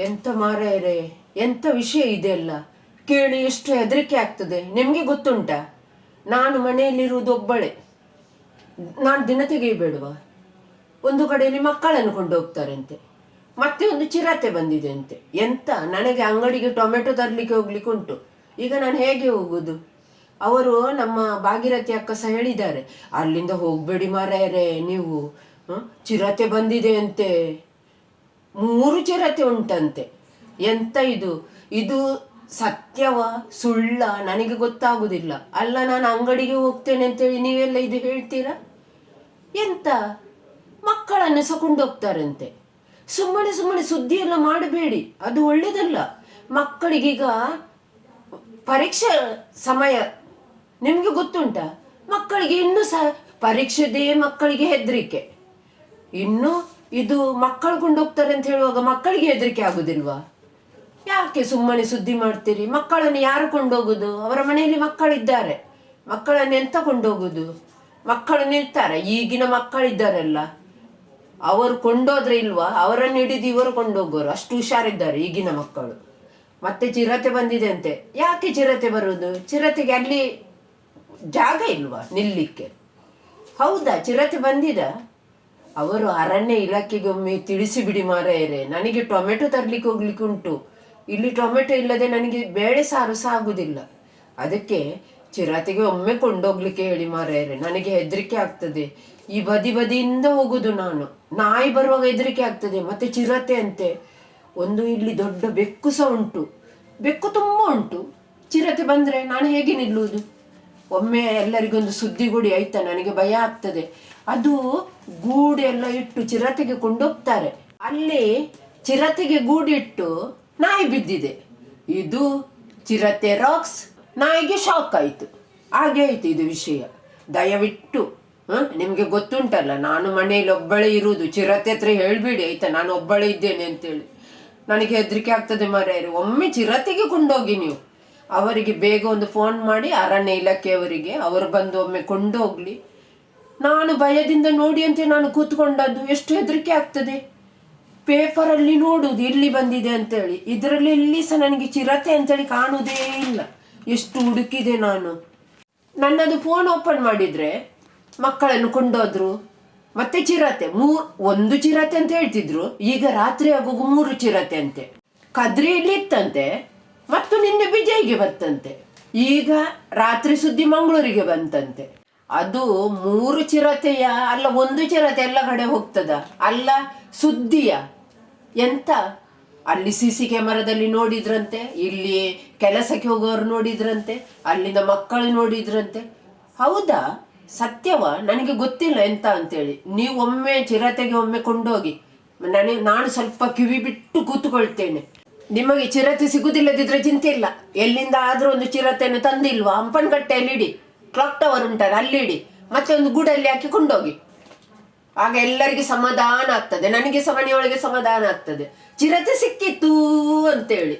ಎಂತ ಮಾರಾಯರೇ, ಎಂತ ವಿಷಯ ಇದೆಲ್ಲ ಕೇಳಿ ಎಷ್ಟು ಹೆದರಿಕೆ ಆಗ್ತದೆ. ನಿಮಗೆ ಗೊತ್ತುಂಟಾ, ನಾನು ಮನೆಯಲ್ಲಿರುವುದು ಒಬ್ಬಳೆ. ನಾನು ದಿನ ತೆಗೆಯಬೇಡುವ? ಒಂದು ಕಡೆಯಲ್ಲಿ ಮಕ್ಕಳನ್ನು ಕೊಂಡು ಹೋಗ್ತಾರಂತೆ, ಮತ್ತೆ ಒಂದು ಚಿರತೆ ಬಂದಿದೆ ಅಂತೆ. ಎಂತ, ನನಗೆ ಅಂಗಡಿಗೆ ಟೊಮೆಟೊ ತರಲಿಕ್ಕೆ ಹೋಗ್ಲಿಕ್ಕೆ ಉಂಟು. ಈಗ ನಾನು ಹೇಗೆ ಹೋಗುದು? ಅವರು ನಮ್ಮ ಭಾಗೀರಥಿ ಅಕ್ಕ ಸಹ ಹೇಳಿದ್ದಾರೆ, ಅಲ್ಲಿಂದ ಹೋಗ್ಬೇಡಿ ಮಾರಾಯರೇ ನೀವು, ಚಿರತೆ ಬಂದಿದೆ ಅಂತೆ. 3 ಚಿರತೆ ಉಂಟಂತೆ. ಎಂತ ಇದು ಇದು ಸತ್ಯವ ಸುಳ್ಳ ನನಗೆ ಗೊತ್ತಾಗುದಿಲ್ಲ. ಅಲ್ಲ, ನಾನು ಅಂಗಡಿಗೆ ಹೋಗ್ತೇನೆ ಅಂತೇಳಿ ನೀವೆಲ್ಲ ಇದು ಹೇಳ್ತೀರಾ? ಎಂತ, ಮಕ್ಕಳನ್ನು ಸಹ ಕೊಂಡೋಗ್ತಾರಂತೆ. ಸುಮ್ಮನೆ ಸುಮ್ಮನೆ ಸುದ್ದಿ ಎಲ್ಲ ಮಾಡಬೇಡಿ, ಅದು ಒಳ್ಳೇದಲ್ಲ. ಮಕ್ಕಳಿಗೀಗ ಪರೀಕ್ಷೆ ಸಮಯ, ನಿಮಗೆ ಗೊತ್ತುಂಟಾ? ಮಕ್ಕಳಿಗೆ ಇನ್ನೂ ಸಹ ಪರೀಕ್ಷೆದೇ ಮಕ್ಕಳಿಗೆ ಹೆದರಿಕೆ. ಇನ್ನು ಇದು ಮಕ್ಕಳು ಕೊಂಡೋಗ್ತಾರೆ ಅಂತ ಹೇಳುವಾಗ ಮಕ್ಕಳಿಗೆ ಹೆದರಿಕೆ ಆಗುದಿಲ್ವಾ? ಯಾಕೆ ಸುಮ್ಮನೆ ಸುದ್ದಿ ಮಾಡ್ತೀರಿ? ಮಕ್ಕಳನ್ನು ಯಾರು ಕೊಂಡೋಗುದು? ಅವರ ಮನೆಯಲ್ಲಿ ಮಕ್ಕಳಿದ್ದಾರೆ, ಮಕ್ಕಳನ್ನು ಎಂತ ಕೊಂಡೋಗುದು? ಮಕ್ಕಳು ನಿಲ್ತಾರೆ. ಈಗಿನ ಮಕ್ಕಳಿದ್ದಾರಲ್ಲ, ಅವರು ಕೊಂಡೋದ್ರೆ ಇಲ್ವಾ, ಅವರನ್ನು ಹಿಡಿದು ಇವರು ಕೊಂಡೋಗೋರು, ಅಷ್ಟು ಹುಷಾರಿದ್ದಾರೆ ಈಗಿನ ಮಕ್ಕಳು. ಮತ್ತೆ ಚಿರತೆ ಬಂದಿದೆ ಅಂತೆ. ಯಾಕೆ ಚಿರತೆ ಬರುವುದು? ಚಿರತೆಗೆ ಅಲ್ಲಿ ಜಾಗ ಇಲ್ವಾ ನಿಲ್ಲಿಕ್ಕೆ? ಹೌದಾ, ಚಿರತೆ ಬಂದಿದ? ಅವರು ಅರಣ್ಯ ಇಲಾಖೆಗೆ ಒಮ್ಮೆ ತಿಳಿಸಿ ಬಿಡಿ ಮಾರಾಯರೇ. ನನಗೆ ಟೊಮೆಟೊ ತರಲಿಕ್ಕೆ ಹೋಗ್ಲಿಕ್ಕೆ ಉಂಟು. ಇಲ್ಲಿ ಟೊಮೆಟೊ ಇಲ್ಲದೆ ನನಗೆ ಬೇಳೆ ಸಾರು ಸಹ ಆಗುದಿಲ್ಲ. ಅದಕ್ಕೆ ಚಿರತೆಗೆ ಒಮ್ಮೆ ಕೊಂಡೋಗ್ಲಿಕ್ಕೆ ಹೇಳಿ ಮಾರಾಯರೇ, ನನಗೆ ಹೆದರಿಕೆ ಆಗ್ತದೆ. ಈ ಬದಿಯಿಂದ ಹೋಗುದು ನಾನು. ನಾಯಿ ಬರುವಾಗ ಹೆದರಿಕೆ ಆಗ್ತದೆ, ಮತ್ತೆ ಚಿರತೆ ಅಂತೆ. ಒಂದು ಇಲ್ಲಿ ದೊಡ್ಡ ಬೆಕ್ಕು ಸಹ ಉಂಟು, ಬೆಕ್ಕು ತುಂಬ ಉಂಟು. ಚಿರತೆ ಬಂದ್ರೆ ನಾನು ಹೇಗೆ ನಿಲ್ಲುವುದು? ಒಮ್ಮೆ ಎಲ್ಲರಿಗೊಂದು ಸುದ್ದಿ ಕೊಡಿ ಆಯ್ತಾ, ನನಗೆ ಭಯ ಆಗ್ತದೆ. ಅದು ಗೂಡು ಎಲ್ಲ ಇಟ್ಟು ಚಿರತೆಗೆ ಕೊಂಡೋಗ್ತಾರೆ. ಅಲ್ಲಿ ಚಿರತೆಗೆ ಗೂಡಿಟ್ಟು ನಾಯಿ ಬಿದ್ದಿದೆ. ಇದು ಚಿರತೆ ರಾಕ್ಸ್, ನಾಯಿಗೆ ಶಾಕ್ ಆಯಿತು. ಹಾಗೆ ಆಯ್ತು ಇದು ವಿಷಯ. ದಯವಿಟ್ಟು ನಿಮಗೆ ಗೊತ್ತುಂಟಲ್ಲ, ನಾನು ಮನೆಯಲ್ಲಿ ಒಬ್ಬಳೇ ಇರುವುದು. ಚಿರತೆ ಹತ್ರ ಹೇಳ್ಬಿಡಿ ಆಯ್ತಾ, ನಾನು ಒಬ್ಬಳೇ ಇದ್ದೇನೆ ಅಂತೇಳಿ. ನನಗೆ ಹೆದರಿಕೆ ಆಗ್ತದೆ ಮಾರಾಯರು. ಒಮ್ಮೆ ಚಿರತೆಗೆ ಕೊಂಡೋಗಿ ನೀವು, ಅವರಿಗೆ ಬೇಗ ಒಂದು ಫೋನ್ ಮಾಡಿ ಅರಣ್ಯ ಇಲಾಖೆಯವರಿಗೆ, ಅವರು ಬಂದು ಒಮ್ಮೆ ಕೊಂಡೋಗ್ಲಿ. ನಾನು ಭಯದಿಂದ ನೋಡಿ ಅಂತ ನಾನು ಕೂತ್ಕೊಂಡದ್ದು. ಎಷ್ಟು ಹೆದರಿಕೆ ಆಗ್ತದೆ. ಪೇಪರಲ್ಲಿ ನೋಡುವುದು ಇಲ್ಲಿ ಬಂದಿದೆ ಅಂತೇಳಿ, ಇದರಲ್ಲಿ ಎಲ್ಲಿ ಸಹ ನನಗೆ ಚಿರತೆ ಅಂತೇಳಿ ಕಾಣುವುದೇ ಇಲ್ಲ. ಎಷ್ಟು ಹುಡುಕಿದೆ ನಾನು. ನನ್ನದು ಫೋನ್ ಓಪನ್ ಮಾಡಿದ್ರೆ ಮಕ್ಕಳನ್ನು ಕೊಂಡೋದ್ರು, ಮತ್ತೆ ಚಿರತೆ. ಒಂದು ಚಿರತೆ ಅಂತ ಹೇಳ್ತಿದ್ರು, ಈಗ ರಾತ್ರಿ ಆಗುವಾಗ 3 ಚಿರತೆ ಅಂತೆ. ಕದ್ರಿಯಲ್ಲಿ ಇತ್ತಂತೆ, ಮತ್ತು ನಿನ್ನೆ ವಿಜಯ್ಗೆ ಬಂತಂತೆ. ಈಗ ರಾತ್ರಿ ಸುದ್ದಿ ಮಂಗಳೂರಿಗೆ ಬಂತಂತೆ. ಅದು 3 ಚಿರತೆಯ ಅಲ್ಲ, 1 ಚಿರತೆ ಎಲ್ಲ ಕಡೆ ಹೋಗ್ತದ ಅಲ್ಲ, ಸುದ್ದಿಯ ಎಂತ? ಅಲ್ಲಿ CC ಕ್ಯಾಮರಾದಲ್ಲಿ ನೋಡಿದ್ರಂತೆ, ಇಲ್ಲಿ ಕೆಲಸಕ್ಕೆ ಹೋಗೋರು ನೋಡಿದ್ರಂತೆ, ಅಲ್ಲಿಂದ ಮಕ್ಕಳು ನೋಡಿದ್ರಂತೆ. ಹೌದಾ, ಸತ್ಯವ? ನನಗೆ ಗೊತ್ತಿಲ್ಲ ಎಂತ ಅಂತೇಳಿ. ನೀವು ಒಮ್ಮೆ ಚಿರತೆಗೆ ಒಮ್ಮೆ ಕೊಂಡೋಗಿ, ನಾನು ಸ್ವಲ್ಪ ಕಿವಿ ಬಿಟ್ಟು ಕೂತ್ಕೊಳ್ತೇನೆ. ನಿಮಗೆ ಚಿರತೆ ಸಿಗುದಿಲ್ಲದಿದ್ರೆ ಚಿಂತೆ ಇಲ್ಲ, ಎಲ್ಲಿಂದ ಆದ್ರೂ ಒಂದು ಚಿರತೆಯನ್ನು ತಂದಿಲ್ವಾ, ಹಂಪನಕಟ್ಟೆಯಲ್ಲಿ ಇಡಿ, ಕ್ಲಾಕ್ ಟವರ್ ಉಂಟಲ್ಲ ಅಲ್ಲಿ ಇಡಿ, ಮತ್ತೆ ಒಂದು ಗೂಡಲ್ಲಿ ಹಾಕಿ ಕೊಂಡೋಗಿ. ಆಗ ಎಲ್ಲರಿಗೆ ಸಮಾಧಾನ ಆಗ್ತದೆ, ನನಗೆ ಸಹ ಮನೆಯೊಳಗೆ ಸಮಾಧಾನ ಆಗ್ತದೆ. ಚಿರತೆ ಸಿಕ್ಕಿತ್ತು ಅಂತೇಳಿ.